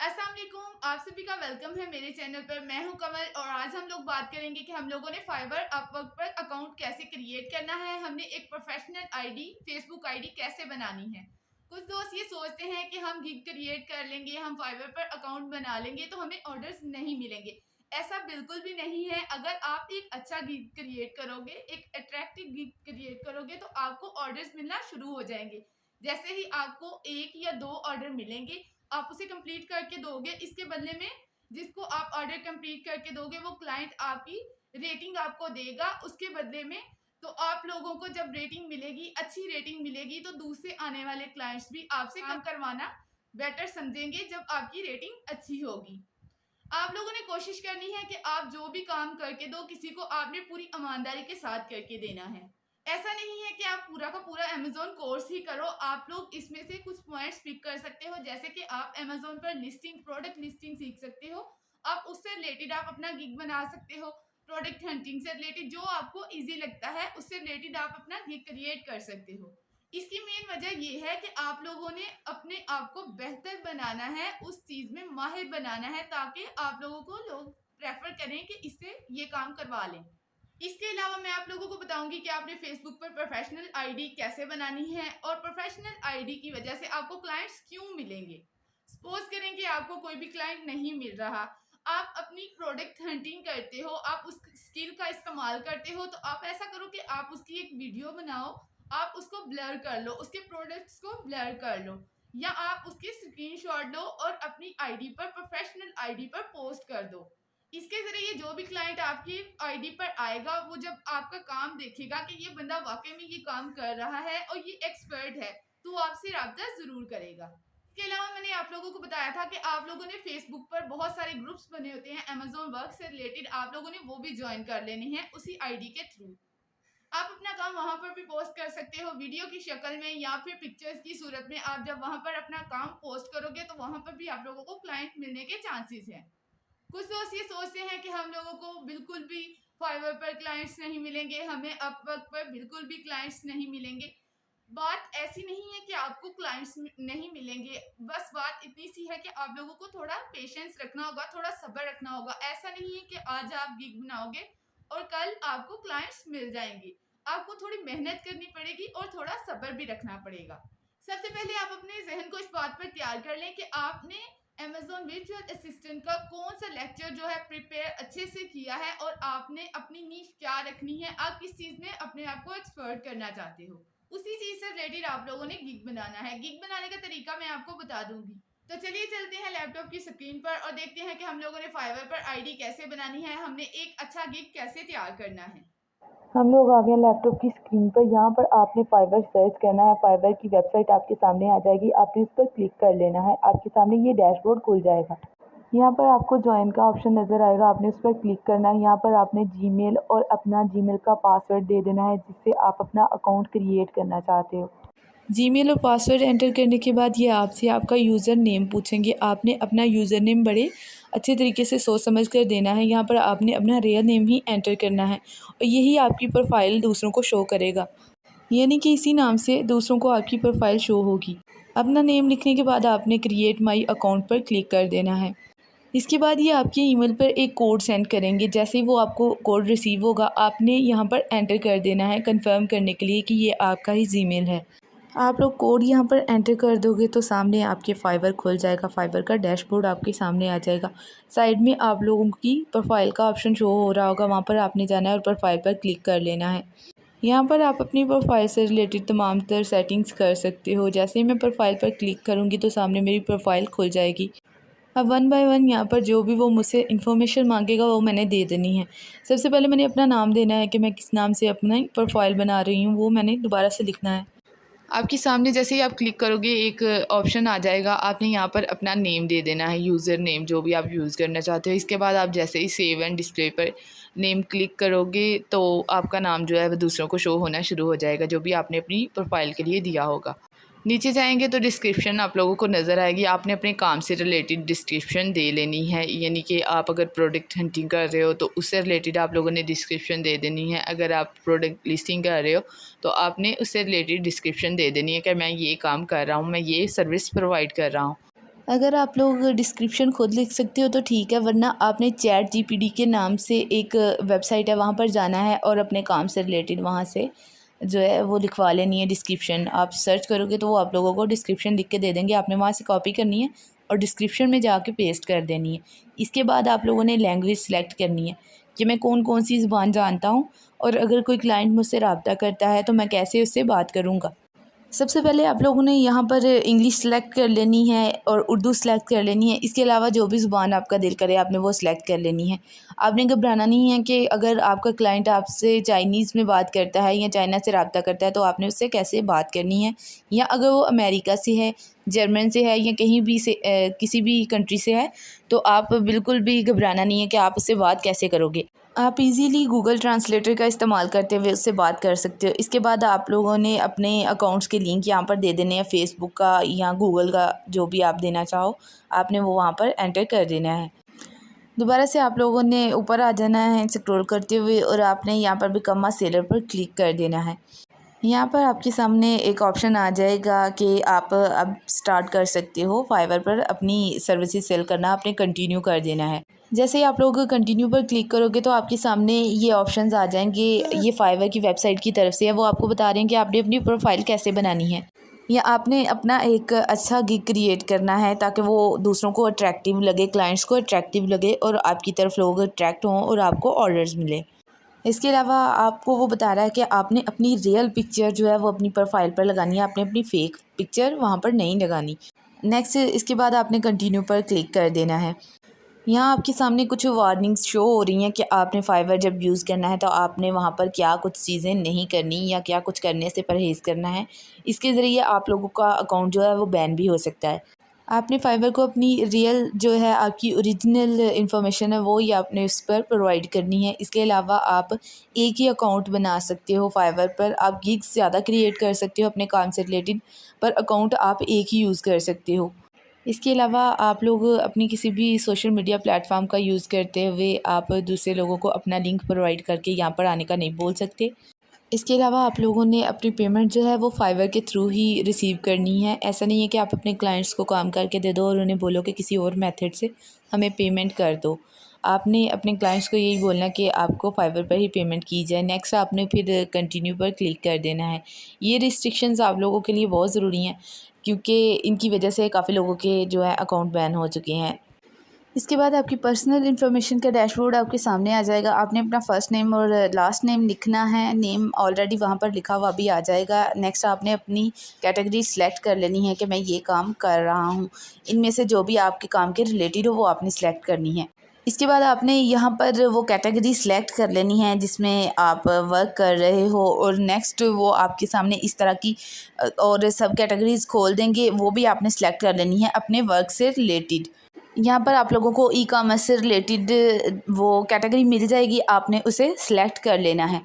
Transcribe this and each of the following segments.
अस्सलाम वालेकुम, आप सभी का वेलकम है मेरे चैनल पर। मैं हूं कमल और आज हम लोग बात करेंगे कि हम लोगों ने फाइवर अपवर्क पर अकाउंट कैसे क्रिएट करना है। हमने एक प्रोफेशनल आईडी फेसबुक आईडी कैसे बनानी है। कुछ दोस्त ये सोचते हैं कि हम गिग क्रिएट कर लेंगे, हम फाइवर पर अकाउंट बना लेंगे तो हमें ऑर्डर्स नहीं मिलेंगे। ऐसा बिल्कुल भी नहीं है। अगर आप एक अच्छा गिग क्रिएट करोगे, एक अट्रैक्टिव गिग क्रिएट करोगे तो आपको ऑर्डर्स मिलना शुरू हो जाएंगे। जैसे ही आपको एक या दो ऑर्डर मिलेंगे, आप उसे कंप्लीट करके दोगे। इसके बदले में जिसको आप ऑर्डर कंप्लीट करके दोगे वो क्लाइंट आपकी रेटिंग आपको देगा उसके बदले में। तो आप लोगों को जब रेटिंग मिलेगी, अच्छी रेटिंग मिलेगी, तो दूसरे आने वाले क्लाइंट्स भी आपसे काम करवाना बेटर समझेंगे जब आपकी रेटिंग अच्छी होगी। आप लोगों ने कोशिश करनी है कि आप जो भी काम करके दो किसी को, आपने पूरी ईमानदारी के साथ करके देना है। ऐसा नहीं है कि आप पूरा का पूरा अमेज़न कोर्स ही करो। आप लोग इसमें से कुछ पॉइंट्स पिक कर सकते हो, जैसे कि आप अमेज़न पर लिस्टिंग, प्रोडक्ट लिस्टिंग सीख सकते हो। आप उससे रिलेटेड आप अपना गिग बना सकते हो। प्रोडक्ट हंटिंग से रिलेटेड जो आपको ईज़ी लगता है उससे रिलेटेड आप अपना गिग क्रिएट कर सकते हो। इसकी मेन वजह ये है कि आप लोगों ने अपने आप को बेहतर बनाना है, उस चीज़ में माहिर बनाना है, ताकि आप लोगों को लोग प्रेफर करें कि इससे ये काम करवा लें। इसके अलावा मैं आप लोगों को बताऊंगी कि आपने फेसबुक पर प्रोफेशनल आईडी कैसे बनानी है और प्रोफेशनल आईडी की वजह से आपको क्लाइंट्स क्यों मिलेंगे। सपोज करें कि आपको कोई भी क्लाइंट नहीं मिल रहा, आप अपनी प्रोडक्ट हंटिंग करते हो, आप उस स्किल का इस्तेमाल करते हो, तो आप ऐसा करो कि आप उसकी एक वीडियो बनाओ, आप उसको ब्लर कर लो, उसके प्रोडक्ट्स को ब्लर कर लो, या आप उसके स्क्रीनशॉट लो और अपनी आईडी पर, प्रोफेशनल आईडी पर पोस्ट कर दो। इसके जरिए जो भी क्लाइंट आपकी आईडी पर आएगा, वो जब आपका काम देखेगा कि ये बंदा वाकई में ये काम कर रहा है और ये एक्सपर्ट है, तो आपसे राब्ता जरूर करेगा। इसके अलावा मैंने आप लोगों को बताया था कि आप लोगों ने फेसबुक पर बहुत सारे ग्रुप्स बने होते हैं अमेज़न वर्क से रिलेटेड, आप लोगों ने वो भी ज्वाइन कर लेने हैं उसी आईडी के थ्रू। आप अपना काम वहां पर भी पोस्ट कर सकते हो, वीडियो की शक्ल में या फिर पिक्चर्स की सूरत में। आप जब वहां पर अपना काम पोस्ट करोगे तो वहां पर भी आप लोगों को क्लाइंट मिलने के चांसेस हैं। कुछ दोस्त ये सोचते हैं कि हम लोगों को बिल्कुल भी फाइवर पर क्लाइंट्स नहीं मिलेंगे, हमें अपवर्क पर बिल्कुल भी क्लाइंट्स नहीं मिलेंगे। बात ऐसी नहीं है कि आपको क्लाइंट्स नहीं मिलेंगे, बस बात इतनी सी है कि आप लोगों को थोड़ा पेशेंस रखना होगा, थोड़ा सब्र रखना होगा। ऐसा नहीं है कि आज आप गिग बनाओगे और कल आपको क्लाइंट्स मिल जाएंगे। आपको थोड़ी मेहनत करनी पड़ेगी और थोड़ा सब्र भी रखना पड़ेगा। सबसे पहले आप अपने जहन को इस बात पर तैयार कर लें कि आपने अमेज़न वर्चुअल असिस्टेंट का कौन सा लेक्चर जो है प्रिपेयर अच्छे से किया है और आपने अपनी नीश क्या रखनी है, आप किस चीज़ में अपने आप को एक्सपर्ट करना चाहते हो। उसी चीज़ से रिलेटेड आप लोगों ने गिग बनाना है। गिग बनाने का तरीका मैं आपको बता दूंगी। तो चलिए चलते हैं लैपटॉप की स्क्रीन पर और देखते हैं कि हम लोगों ने फाइवर पर आईडी कैसे बनानी है, हमने एक अच्छा गिग कैसे तैयार करना है। हम लोग आ गए लैपटॉप की स्क्रीन पर। यहाँ पर आपने फाइवर सर्च करना है। फाइवर की वेबसाइट आपके सामने आ जाएगी, आपने इस पर क्लिक कर लेना है। आपके सामने ये डैशबोर्ड खुल जाएगा। यहाँ पर आपको ज्वाइन का ऑप्शन नज़र आएगा, आपने उस पर क्लिक करना है। यहाँ पर आपने जीमेल और अपना जीमेल का पासवर्ड दे देना है जिससे आप अपना अकाउंट क्रिएट करना चाहते हो। जीमेल और पासवर्ड एंटर करने के बाद ये आपसे आपका यूज़र नेम पूछेंगे। आपने अपना यूज़र नेम बड़े अच्छे तरीके से सोच समझ कर देना है। यहाँ पर आपने अपना रियल नेम ही एंटर करना है और यही आपकी प्रोफाइल दूसरों को शो करेगा, यानी कि इसी नाम से दूसरों को आपकी प्रोफाइल शो होगी। अपना नेम लिखने के बाद आपने क्रिएट माई अकाउंट पर क्लिक कर देना है। इसके बाद ये आपके ईमेल पर एक कोड सेंड करेंगे। जैसे ही वो आपको कोड रिसीव होगा, आपने यहाँ पर एंटर कर देना है कंफर्म करने के लिए कि ये आपका ही जीमेल है। आप लोग कोड यहाँ पर एंटर कर दोगे तो सामने आपके फाइवर खुल जाएगा। फाइवर का डैशबोर्ड आपके सामने आ जाएगा। साइड में आप लोगों की प्रोफाइल का ऑप्शन शो हो रहा होगा, वहाँ पर आपने जाना है और प्रोफाइल पर क्लिक कर लेना है। यहाँ पर आप अपनी प्रोफाइल से रिलेटेड तमाम तर सेटिंग्स कर सकते हो। जैसे ही मैं प्रोफाइल पर क्लिक करूँगी तो सामने मेरी प्रोफाइल खुल जाएगी। अब वन बाय वन यहाँ पर जो भी वो मुझसे इन्फॉर्मेशन मांगेगा वो मैंने दे देनी है। सबसे पहले मैंने अपना नाम देना है कि मैं किस नाम से अपना प्रोफाइल बना रही हूँ, वो मैंने दोबारा से लिखना है। आपके सामने जैसे ही आप क्लिक करोगे एक ऑप्शन आ जाएगा, आपने यहाँ पर अपना नेम दे देना है, यूज़र नेम जो भी आप यूज़ करना चाहते हो। इसके बाद आप जैसे ही सेव एंड डिस्प्ले पर नेम क्लिक करोगे तो आपका नाम जो है वो दूसरों को शो होना शुरू हो जाएगा, जो भी आपने अपनी प्रोफाइल के लिए दिया होगा। नीचे जाएंगे तो डिस्क्रिप्शन आप लोगों को नज़र आएगी। आपने अपने काम से रिलेटेड डिस्क्रिप्शन दे लेनी है, यानी कि आप अगर प्रोडक्ट हंटिंग कर रहे हो तो उससे रिलेटेड आप लोगों ने डिस्क्रिप्शन दे देनी है। अगर आप प्रोडक्ट लिस्टिंग कर रहे हो तो आपने उससे रिलेटेड डिस्क्रिप्शन दे देनी है कि मैं ये काम कर रहा हूँ, मैं ये सर्विस प्रोवाइड कर रहा हूँ। अगर आप लोग डिस्क्रिप्शन खुद लिख सकते हो तो ठीक है, वरना आपने चैट जीपीटी के नाम से एक वेबसाइट है वहाँ पर जाना है और अपने काम से रिलेटेड वहाँ से जो है वो लिखवा लेनी है डिस्क्रिप्शन। आप सर्च करोगे तो वो आप लोगों को डिस्क्रिप्शन लिख के दे देंगे, आपने वहाँ से कॉपी करनी है और डिस्क्रिप्शन में जाके पेस्ट कर देनी है। इसके बाद आप लोगों ने लैंग्वेज सेलेक्ट करनी है कि मैं कौन कौन सी ज़ुबान जानता हूँ, और अगर कोई क्लाइंट मुझसे रब्ता करता है तो मैं कैसे उससे बात करूँगा। सबसे पहले आप लोगों ने यहाँ पर इंग्लिश सेलेक्ट कर लेनी है और उर्दू सेलेक्ट कर लेनी है। इसके अलावा जो भी ज़ुबान आपका दिल करे आपने वो सिलेक्ट कर लेनी है। आपने घबराना नहीं है कि अगर आपका क्लाइंट आपसे चाइनीज़ में बात करता है या चाइना से रब्ता करता है तो आपने उससे कैसे बात करनी है, या अगर वो अमेरिका से है, जर्मन से है या कहीं भी से किसी भी कंट्री से है तो आप बिल्कुल भी घबराना नहीं है कि आप उससे बात कैसे करोगे। आप इजीली गूगल ट्रांसलेटर का इस्तेमाल करते हुए उससे बात कर सकते हो। इसके बाद आप लोगों ने अपने अकाउंट्स के लिंक यहाँ पर दे देने हैं, फ़ेसबुक का या गूगल का जो भी आप देना चाहो आपने वो वहाँ पर एंटर कर देना है। दोबारा से आप लोगों ने ऊपर आ जाना है स्क्रॉल करते हुए और आपने यहाँ पर बिकम अ सेलर पर क्लिक कर देना है। यहाँ पर आपके सामने एक ऑप्शन आ जाएगा कि आप अब स्टार्ट कर सकते हो फाइवर पर अपनी सर्विसेज सेल करना, आपने कंटिन्यू कर देना है। जैसे ही आप लोग कंटिन्यू पर क्लिक करोगे तो आपके सामने ये ऑप्शंस आ जाएंगे। ये फाइवर की वेबसाइट की तरफ से है, वो आपको बता रहे हैं कि आपने अपनी प्रोफाइल कैसे बनानी है, या आपने अपना एक अच्छा गिग क्रिएट करना है ताकि वो दूसरों को अट्रैक्टिव लगे, क्लाइंट्स को अट्रैक्टिव लगे और आपकी तरफ लोग अट्रैक्ट हों और आपको ऑर्डर्स मिले। इसके अलावा आपको वो बता रहा है कि आपने अपनी रियल पिक्चर जो है वो अपनी प्रोफाइल पर लगानी है, आपने अपनी फ़ेक पिक्चर वहाँ पर नहीं लगानी। नेक्स्ट इसके बाद आपने कंटिन्यू पर क्लिक कर देना है। यहाँ आपके सामने कुछ वार्निंग्स शो हो रही हैं कि आपने फाइवर जब यूज़ करना है तो आपने वहाँ पर क्या कुछ चीज़ें नहीं करनी या क्या कुछ करने से परहेज़ करना है। इसके ज़रिए आप लोगों का अकाउंट जो है वो बैन भी हो सकता है। आपने फाइवर को अपनी रियल जो है आपकी ओरिजिनल इंफॉर्मेशन है वो ही आपने उस पर प्रोवाइड करनी है। इसके अलावा आप एक ही अकाउंट बना सकते हो फाइवर पर, आप गिग्स ज़्यादा क्रिएट कर सकते हो अपने काम से रिलेटेड, पर अकाउंट आप एक ही यूज़ कर सकते हो। इसके अलावा आप लोग अपनी किसी भी सोशल मीडिया प्लेटफॉर्म का यूज़ करते हुए आप दूसरे लोगों को अपना लिंक प्रोवाइड करके यहाँ पर आने का नहीं बोल सकते। इसके अलावा आप लोगों ने अपनी पेमेंट जो है वो फाइवर के थ्रू ही रिसीव करनी है। ऐसा नहीं है कि आप अपने क्लाइंट्स को काम करके दे दो और उन्हें बोलो कि किसी और मेथड से हमें पेमेंट कर दो। आपने अपने क्लाइंट्स को यही बोलना कि आपको फाइवर पर ही पेमेंट की जाए। नेक्स्ट आपने फिर कंटिन्यू पर क्लिक कर देना है। ये रिस्ट्रिक्शंस आप लोगों के लिए बहुत ज़रूरी हैं क्योंकि इनकी वजह से काफ़ी लोगों के जो है अकाउंट बैन हो चुके हैं। इसके बाद आपकी पर्सनल इन्फॉर्मेशन का डैशबोर्ड आपके सामने आ जाएगा। आपने अपना फ़र्स्ट नेम और लास्ट नेम लिखना है। नेम ऑलरेडी वहाँ पर लिखा हुआ भी आ जाएगा। नेक्स्ट आपने अपनी कैटेगरी सेलेक्ट कर लेनी है कि मैं ये काम कर रहा हूँ। इनमें से जो भी आपके काम के रिलेटेड हो वो आपने सेलेक्ट करनी है। इसके बाद आपने यहाँ पर वो कैटेगरी सेलेक्ट कर लेनी है जिसमें आप वर्क कर रहे हो, और नेक्स्ट वो आपके सामने इस तरह की और सब कैटेगरीज़ खोल देंगे, वो भी आपने सेलेक्ट कर लेनी है अपने वर्क से रिलेटेड। यहाँ पर आप लोगों को ई कॉमर्स से रिलेटेड वो कैटेगरी मिल जाएगी, आपने उसे सिलेक्ट कर लेना है।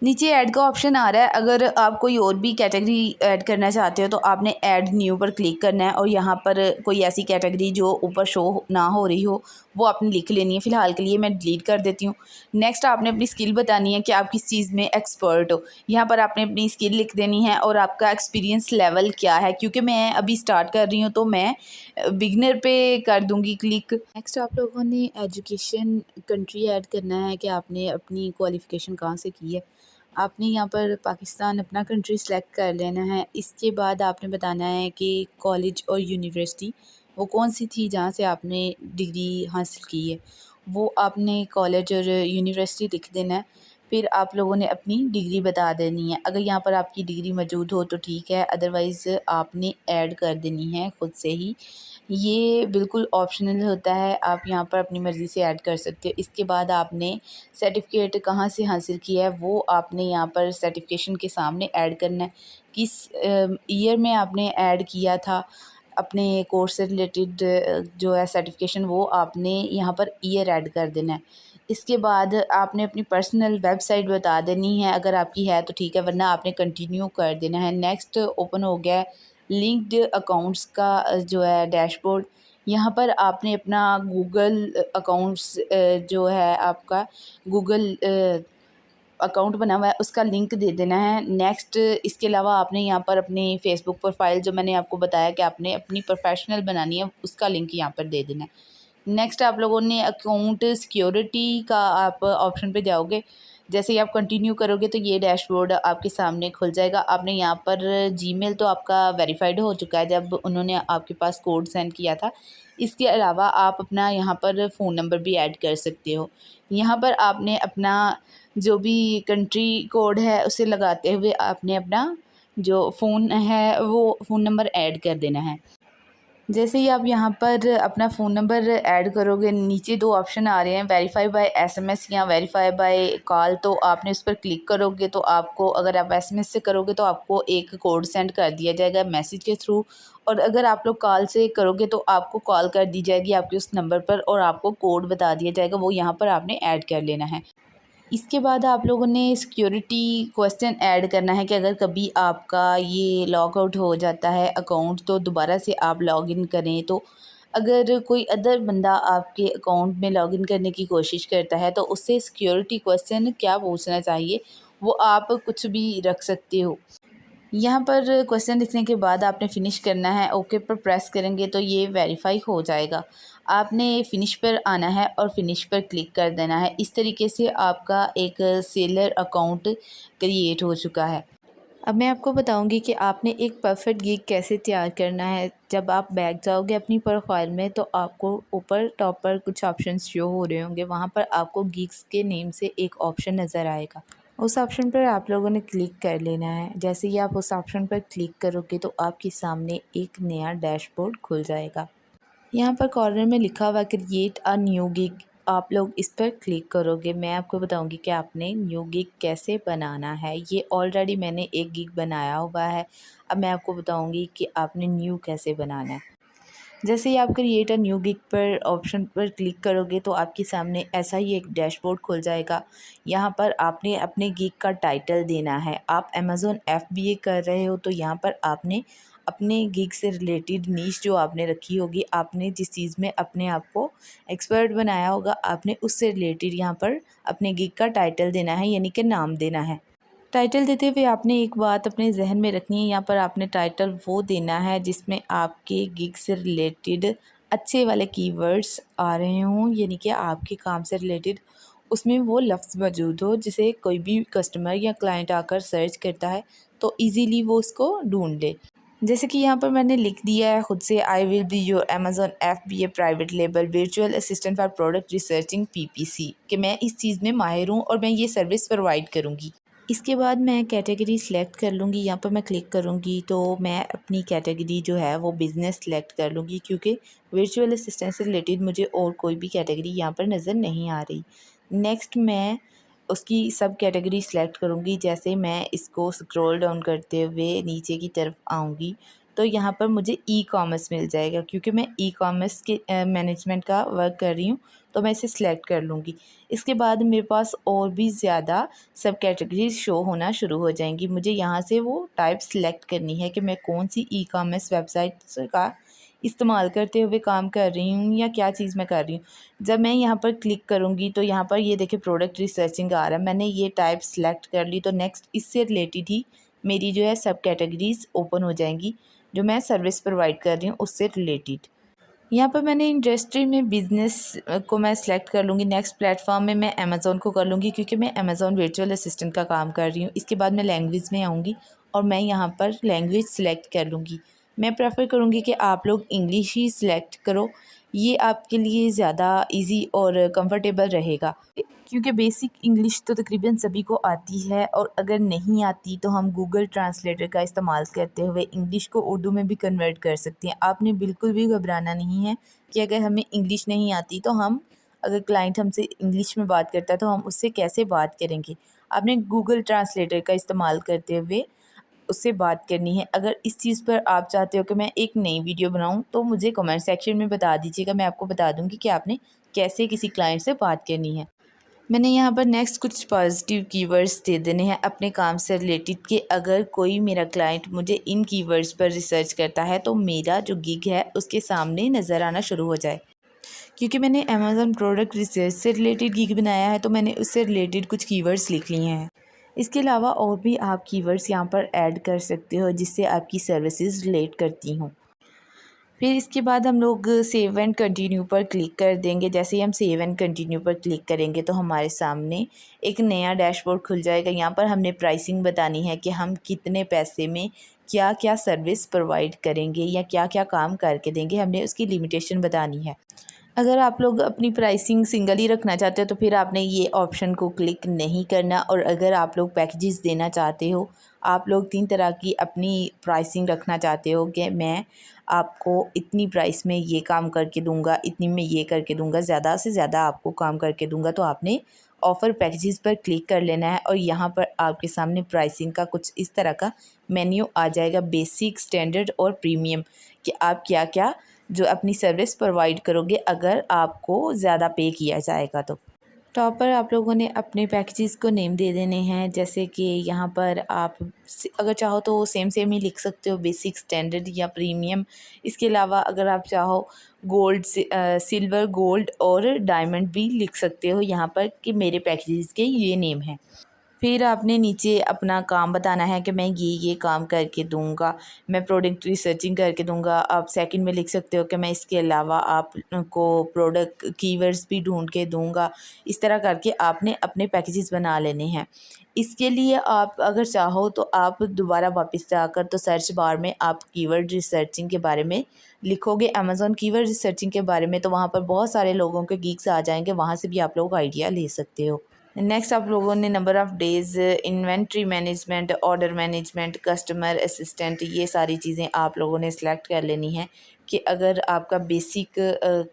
नीचे ऐड का ऑप्शन आ रहा है, अगर आप कोई और भी कैटेगरी ऐड करना चाहते हो तो आपने ऐड न्यू पर क्लिक करना है और यहाँ पर कोई ऐसी कैटेगरी जो ऊपर शो ना हो रही हो वो आपने लिख लेनी है। फ़िलहाल के लिए मैं डिलीट कर देती हूँ। नेक्स्ट आपने अपनी स्किल बतानी है कि आप किस चीज़ में एक्सपर्ट हो। यहाँ पर आपने अपनी स्किल लिख देनी है और आपका एक्सपीरियंस लेवल क्या है। क्योंकि मैं अभी स्टार्ट कर रही हूँ तो मैं बिगनर पे कर दूँगी क्लिक। नेक्स्ट आप लोगों ने एजुकेशन कंट्री ऐड करना है कि आपने अपनी क्वालिफ़िकेशन कहाँ से की है। आपने यहाँ पर पाकिस्तान अपना कंट्री सेलेक्ट कर लेना है। इसके बाद आपने बताना है कि कॉलेज और यूनिवर्सिटी वो कौन सी थी जहाँ से आपने डिग्री हासिल की है, वो आपने कॉलेज और यूनिवर्सिटी लिख देना है। फिर आप लोगों ने अपनी डिग्री बता देनी है। अगर यहाँ पर आपकी डिग्री मौजूद हो तो ठीक है, अदरवाइज़ आपने ऐड कर देनी है खुद से ही। ये बिल्कुल ऑप्शनल होता है, आप यहाँ पर अपनी मर्ज़ी से ऐड कर सकते हो। इसके बाद आपने सर्टिफ़िकेट कहाँ से हासिल किया है वो आपने यहाँ पर सर्टिफिकेशन के सामने ऐड करना है। किस ईयर में आपने ऐड किया था अपने कोर्स से रिलेटेड जो है सर्टिफिकेशन, वो आपने यहाँ पर ईयर ऐड कर देना है। इसके बाद आपने अपनी पर्सनल वेबसाइट बता देनी है, अगर आपकी है तो ठीक है, वरना आपने कंटिन्यू कर देना है। नेक्स्ट ओपन हो गया है लिंक्ड अकाउंट्स का जो है डैशबोर्ड। यहाँ पर आपने अपना गूगल अकाउंट्स जो है आपका गूगल अकाउंट बना हुआ है उसका लिंक दे देना है। नेक्स्ट इसके अलावा आपने यहाँ पर अपनी फ़ेसबुक प्रोफाइल जो मैंने आपको बताया कि आपने अपनी प्रोफेशनल बनानी है उसका लिंक यहाँ पर दे देना है। नेक्स्ट आप लोगों ने अकाउंट सिक्योरिटी का आप ऑप्शन पे जाओगे। जैसे ही आप कंटिन्यू करोगे तो ये डैशबोर्ड आपके सामने खुल जाएगा। आपने यहाँ पर जीमेल तो आपका वेरीफाइड हो चुका है जब उन्होंने आपके पास कोड सेंड किया था। इसके अलावा आप अपना यहाँ पर फ़ोन नंबर भी ऐड कर सकते हो। यहाँ पर आपने अपना जो भी कंट्री कोड है उसे लगाते हुए आपने अपना जो फ़ोन है वो फ़ोन नंबर ऐड कर देना है। जैसे ही आप यहाँ पर अपना फ़ोन नंबर ऐड करोगे, नीचे 2 ऑप्शन आ रहे हैं, वेरीफाई बाय एसएमएस या वेरीफाई बाय कॉल। तो आपने उस पर क्लिक करोगे तो आपको, अगर आप एसएमएस से करोगे तो आपको एक कोड सेंड कर दिया जाएगा मैसेज के थ्रू, और अगर आप लोग कॉल से करोगे तो आपको कॉल कर दी जाएगी आपके उस नंबर पर और आपको कोड बता दिया जाएगा, वो यहाँ पर आपने ऐड कर लेना है। इसके बाद आप लोगों ने सिक्योरिटी क्वेश्चन ऐड करना है कि अगर कभी आपका ये लॉग आउट हो जाता है अकाउंट तो दोबारा से आप लॉगिन करें। तो अगर कोई अदर बंदा आपके अकाउंट में लॉगिन करने की कोशिश करता है तो उससे सिक्योरिटी क्वेश्चन क्या पूछना चाहिए वो आप कुछ भी रख सकते हो। यहाँ पर क्वेश्चन लिखने के बाद आपने फ़िनिश करना है, ओके पर प्रेस करेंगे तो ये वेरीफाई हो जाएगा। आपने फ़िनिश पर आना है और फ़िनिश पर क्लिक कर देना है। इस तरीके से आपका एक सेलर अकाउंट क्रिएट हो चुका है। अब मैं आपको बताऊंगी कि आपने एक परफेक्ट गिग कैसे तैयार करना है। जब आप बैक जाओगे अपनी प्रोफाइल में तो आपको ऊपर टॉप पर कुछ ऑप्शंस शो हो रहे होंगे, वहाँ पर आपको गिग्स के नेम से एक ऑप्शन नज़र आएगा। उस ऑप्शन पर आप लोगों ने क्लिक कर लेना है। जैसे ही आप उस ऑप्शन पर क्लिक करोगे तो आपके सामने एक नया डैशबोर्ड खुल जाएगा। यहाँ पर कॉर्नर में लिखा हुआ क्रिएट अ न्यू गिग, आप लोग इस पर क्लिक करोगे। मैं आपको बताऊंगी कि आपने न्यू गिग कैसे बनाना है। ये ऑलरेडी मैंने एक गिग बनाया हुआ है, अब मैं आपको बताऊंगी कि आपने न्यू कैसे बनाना है। जैसे ही आप क्रिएट अ न्यू गिग पर ऑप्शन पर क्लिक करोगे तो आपके सामने ऐसा ही एक डैशबोर्ड खुल जाएगा। यहाँ पर आपने अपने गिग का टाइटल देना है। आप अमेज़ॉन FBA कर रहे हो तो यहाँ पर आपने अपने गिग से रिलेटेड नीश जो आपने रखी होगी, आपने जिस चीज़ में अपने आप को एक्सपर्ट बनाया होगा, आपने उससे रिलेटेड यहाँ पर अपने गिग का टाइटल देना है, यानी कि नाम देना है। टाइटल देते हुए आपने एक बात अपने जहन में रखनी है, यहाँ पर आपने टाइटल वो देना है जिसमें आपके गिग से रिलेटेड अच्छे वाले कीवर्ड्स आ रहे हों, यानी कि आपके काम से रिलेटेड उसमें वो लफ्ज़ मौजूद हो जिसे कोई भी कस्टमर या क्लाइंट आकर सर्च करता है तो इजीली वो उसको ढूंढ ले। जैसे कि यहाँ पर मैंने लिख दिया है खुद से, I will be your Amazon FBA private label virtual assistant for product researching PPC, कि मैं इस चीज़ में माहिर हूँ और मैं ये सर्विस प्रोवाइड करूँगी। इसके बाद मैं कैटेगरी सिलेक्ट कर लूँगी। यहाँ पर मैं क्लिक करूँगी तो मैं अपनी कैटेगरी जो है वो बिज़नेस सिलेक्ट कर लूँगी, क्योंकि वर्चुअल असिस्टेंट से रिलेटेड मुझे और कोई भी कैटेगरी यहाँ पर नज़र नहीं आ रही। नेक्स्ट मैं उसकी सब कैटेगरी सिलेक्ट करूँगी। जैसे मैं इसको स्क्रॉल डाउन करते हुए नीचे की तरफ आऊँगी तो यहाँ पर मुझे ई-कॉमर्स मिल जाएगा, क्योंकि मैं ई-कॉमर्स के मैनेजमेंट का वर्क कर रही हूँ तो मैं इसे सिलेक्ट कर लूँगी। इसके बाद मेरे पास और भी ज़्यादा सब कैटेगरीज शो होना शुरू हो जाएंगी। मुझे यहाँ से वो टाइप सिलेक्ट करनी है कि मैं कौन सी ई-कॉमर्स वेबसाइट्स का इस्तेमाल करते हुए काम कर रही हूँ या क्या चीज़ मैं कर रही हूँ। जब मैं यहाँ पर क्लिक करूँगी तो यहाँ पर ये देखिए प्रोडक्ट रिसर्चिंग आ रहा है, मैंने ये टाइप सिलेक्ट कर ली तो नेक्स्ट इससे रिलेटेड ही मेरी जो है सब कैटेगरीज ओपन हो जाएंगी जो मैं सर्विस प्रोवाइड कर रही हूँ उससे रिलेटेड। यहाँ पर मैंने इंडस्ट्री में बिज़नेस को मैं सिलेक्ट कर लूँगी। नेक्स्ट प्लेटफॉर्म में मैं अमेज़ॉन को कर लूँगी, क्योंकि मैं अमेज़ॉन वर्चुअल असिस्टेंट का काम कर रही हूँ। इसके बाद मैं लैंग्वेज में आऊँगी और मैं यहाँ पर लैंग्वेज सिलेक्ट कर लूँगी। मैं प्रेफर करूँगी कि आप लोग इंग्लिश ही सिलेक्ट करो, ये आपके लिए ज़्यादा इजी और कंफर्टेबल रहेगा, क्योंकि बेसिक इंग्लिश तो तकरीबन सभी को आती है और अगर नहीं आती तो हम गूगल ट्रांसलेटर का इस्तेमाल करते हुए इंग्लिश को उर्दू में भी कन्वर्ट कर सकते हैं। आपने बिल्कुल भी घबराना नहीं है कि अगर हमें इंग्लिश नहीं आती तो हम, अगर क्लाइंट हमसे इंग्लिश में बात करता है तो हम उससे कैसे बात करेंगे। आपने गूगल ट्रांसलेटर का इस्तेमाल करते हुए उससे बात करनी है। अगर इस चीज़ पर आप चाहते हो कि मैं एक नई वीडियो बनाऊं तो मुझे कमेंट सेक्शन में बता दीजिएगा, मैं आपको बता दूंगी कि आपने कैसे किसी क्लाइंट से बात करनी है। मैंने यहाँ पर नेक्स्ट कुछ पॉजिटिव कीवर्ड्स दे देने हैं अपने काम से रिलेटेड, कि अगर कोई मेरा क्लाइंट मुझे इन कीवर्ड्स पर रिसर्च करता है तो मेरा जो गिग है उसके सामने नज़र आना शुरू हो जाए। क्योंकि मैंने अमेज़न प्रोडक्ट रिसर्च से रिलेटेड गिग बनाया है तो मैंने उससे रिलेटेड कुछ कीवर्ड्स लिख लिए हैं। इसके अलावा और भी आप कीवर्ड्स यहाँ पर ऐड कर सकते हो जिससे आपकी सर्विसेज रिलेट करती हों। फिर इसके बाद हम लोग सेव एंड कंटिन्यू पर क्लिक कर देंगे। जैसे ही हम सेव एंड कंटिन्यू पर क्लिक करेंगे तो हमारे सामने एक नया डैशबोर्ड खुल जाएगा। यहाँ पर हमने प्राइसिंग बतानी है कि हम कितने पैसे में क्या क्या सर्विस प्रोवाइड करेंगे या क्या क्या काम करके देंगे, हमने उसकी लिमिटेशन बतानी है। अगर आप लोग अपनी प्राइसिंग सिंगल ही रखना चाहते हो तो फिर आपने ये ऑप्शन को क्लिक नहीं करना, और अगर आप लोग पैकेजेस देना चाहते हो, आप लोग 3 तरह की अपनी प्राइसिंग रखना चाहते हो कि मैं आपको इतनी प्राइस में ये काम करके दूंगा, इतनी में ये करके दूंगा, ज़्यादा से ज़्यादा आपको काम करके दूंगा, तो आपने ऑफ़र पैकेजेस पर क्लिक कर लेना है और यहाँ पर आपके सामने प्राइसिंग का कुछ इस तरह का मेन्यू आ जाएगा, बेसिक, स्टैंडर्ड और प्रीमियम, कि आप क्या क्या जो अपनी सर्विस प्रोवाइड करोगे अगर आपको ज़्यादा पे किया जाएगा। तो टॉप पर आप लोगों ने अपने पैकेजेस को नेम दे देने हैं। जैसे कि यहाँ पर आप अगर चाहो तो सेम ही लिख सकते हो, बेसिक, स्टैंडर्ड या प्रीमियम। इसके अलावा अगर आप चाहो गोल्ड, सिल्वर, गोल्ड और डायमंड भी लिख सकते हो यहाँ पर कि मेरे पैकेजेस के ये नेम हैं। फिर आपने नीचे अपना काम बताना है कि मैं ये काम करके दूंगा, मैं प्रोडक्ट रिसर्चिंग करके दूंगा। आप सेकंड में लिख सकते हो कि मैं इसके अलावा आपको प्रोडक्ट कीवर्ड्स भी ढूंढ के दूंगा। इस तरह करके आपने अपने पैकेजेस बना लेने हैं। इसके लिए आप अगर चाहो तो आप दोबारा वापस जाकर तो सर्च बार में आप कीवर्ड रिसर्चिंग के बारे में लिखोगे, अमेज़ॉन कीवर्ड रिसर्चिंग के बारे में, तो वहाँ पर बहुत सारे लोगों के गिग्स आ जाएंगे, वहाँ से भी आप लोग आइडिया ले सकते हो। नेक्स्ट आप लोगों ने number of days, inventory management, order management, customer assistant, ये सारी चीज़ें आप लोगों ने सिलेक्ट कर लेनी है कि अगर आपका बेसिक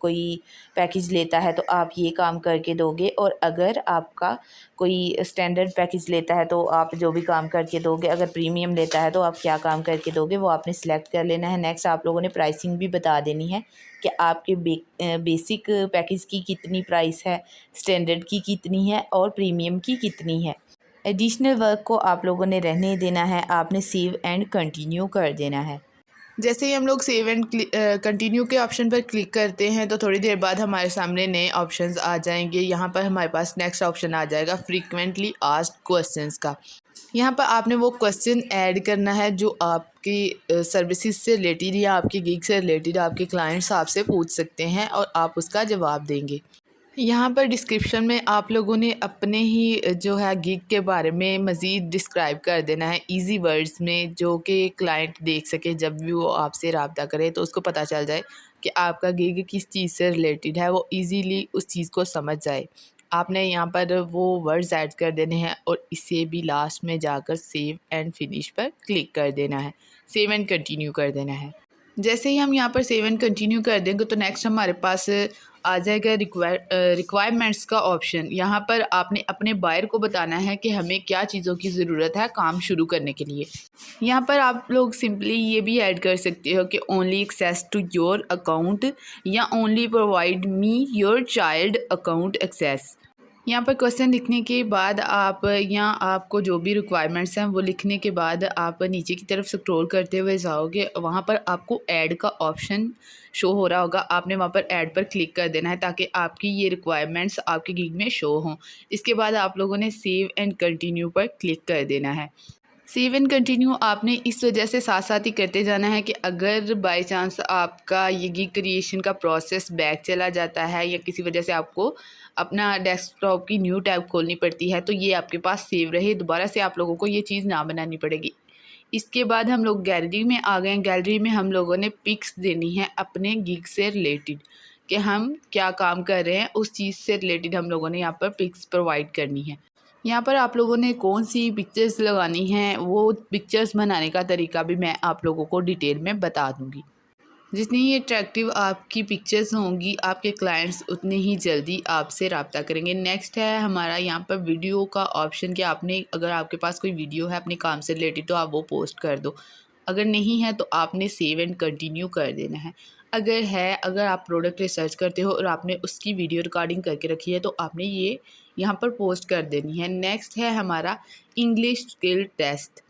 कोई पैकेज लेता है तो आप ये काम करके दोगे, और अगर आपका कोई स्टैंडर्ड पैकेज लेता है तो आप जो भी काम करके दोगे, अगर प्रीमियम लेता है तो आप क्या काम करके दोगे, वो आपने सिलेक्ट कर लेना है। नेक्स्ट आप लोगों ने प्राइसिंग भी बता देनी है कि आपके बेसिक पैकेज की कितनी प्राइस है, स्टैंडर्ड की कितनी है और प्रीमियम की कितनी है। एडिशनल वर्क को आप लोगों ने रहने देना है, आपने सेव एंड कंटिन्यू कर देना है। जैसे ही हम लोग सेव एंड कंटिन्यू के ऑप्शन पर क्लिक करते हैं तो थोड़ी देर बाद हमारे सामने नए ऑप्शंस आ जाएंगे। यहाँ पर हमारे पास नेक्स्ट ऑप्शन आ जाएगा फ्रीक्वेंटली आस्क्ड क्वेश्चंस का। यहाँ पर आपने वो क्वेश्चन ऐड करना है जो आपकी सर्विसेज से रिलेटेड या आपकी गिग से रिलेटेड आपके क्लाइंट्स आपसे पूछ सकते हैं और आप उसका जवाब देंगे। यहाँ पर डिस्क्रिप्शन में आप लोगों ने अपने ही जो है गिग के बारे में मज़ीद डिस्क्राइब कर देना है इजी वर्ड्स में, जो कि क्लाइंट देख सके जब भी वो आपसे रब्ता करे तो उसको पता चल जाए कि आपका गिग किस चीज़ से रिलेटेड है, वो इजीली उस चीज़ को समझ जाए। आपने यहाँ पर वो वर्ड्स ऐड कर देने हैं और इसे भी लास्ट में जाकर सेव एंड फिनिश पर क्लिक कर देना है, सेव एंड कंटिन्यू कर देना है। जैसे ही हम यहाँ पर सेव एंड कंटिन्यू कर देंगे तो नेक्स्ट हमारे पास आ जाएगा रिक्वायरमेंट्स का ऑप्शन। यहाँ पर आपने अपने बायर को बताना है कि हमें क्या चीज़ों की ज़रूरत है काम शुरू करने के लिए। यहाँ पर आप लोग सिंपली ये भी ऐड कर सकते हो कि only access to your account या only provide me your child account access. यहाँ पर क्वेश्चन लिखने के बाद आप यहाँ आपको जो भी रिक्वायरमेंट्स हैं वो लिखने के बाद आप नीचे की तरफ स्क्रॉल करते हुए जाओगे, वहाँ पर आपको ऐड का ऑप्शन शो हो रहा होगा। आपने वहाँ पर ऐड पर क्लिक कर देना है ताकि आपकी ये रिक्वायरमेंट्स आपके गिग में शो हों। इसके बाद आप लोगों ने सेव एंड कंटिन्यू पर क्लिक कर देना है। सेव एंड कंटिन्यू आपने इस वजह से साथ साथ ही करते जाना है कि अगर बाय चांस आपका ये गिग क्रिएशन का प्रोसेस बैक चला जाता है या किसी वजह से आपको अपना डेस्कटॉप की न्यू टैब खोलनी पड़ती है तो ये आपके पास सेव रहे, दोबारा से आप लोगों को ये चीज़ ना बनानी पड़ेगी। इसके बाद हम लोग गैलरी में आ गए। गैलरी में हम लोगों ने पिक्स देनी है अपने गिग से रिलेटेड कि हम क्या काम कर रहे हैं, उस चीज़ से रिलेटेड हम लोगों ने यहाँ पर पिक्स प्रोवाइड करनी है। यहाँ पर आप लोगों ने कौन सी पिक्चर्स लगानी हैं वो पिक्चर्स बनाने का तरीका भी मैं आप लोगों को डिटेल में बता दूँगी। जितनी ही अट्रैक्टिव आपकी पिक्चर्स होंगी आपके क्लाइंट्स उतने ही जल्दी आपसे रब्ता करेंगे। नेक्स्ट है हमारा यहाँ पर वीडियो का ऑप्शन कि आपने अगर आपके पास कोई वीडियो है अपने काम से रिलेटेड तो आप वो पोस्ट कर दो, अगर नहीं है तो आपने सेव एंड कंटिन्यू कर देना है। अगर आप प्रोडक्ट रिसर्च करते हो और आपने उसकी वीडियो रिकॉर्डिंग करके रखी है तो आपने ये यहाँ पर पोस्ट कर देनी है। नेक्स्ट है हमारा English skill test,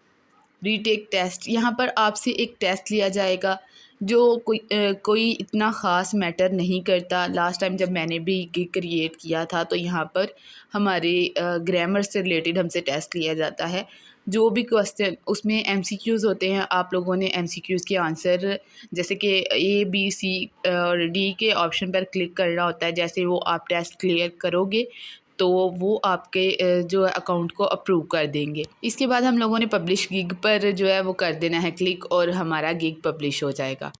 retake test. यहाँ पर आपसे एक टेस्ट लिया जाएगा जो कोई इतना ख़ास मैटर नहीं करता। लास्ट टाइम जब मैंने भी गिग क्रिएट किया था तो यहाँ पर हमारे ग्रामर से रिलेटेड हमसे टेस्ट लिया जाता है। जो भी क्वेश्चन उसमें एमसीक्यूज़ होते हैं, आप लोगों ने एमसीक्यूज़ के आंसर जैसे कि ए बी सी और डी के ऑप्शन पर क्लिक करना होता है। जैसे वो आप टेस्ट क्लियर करोगे तो वो आपके जो अकाउंट को अप्रूव कर देंगे। इसके बाद हम लोगों ने पब्लिश गिग पर जो है वो कर देना है क्लिक और हमारा गिग पब्लिश हो जाएगा।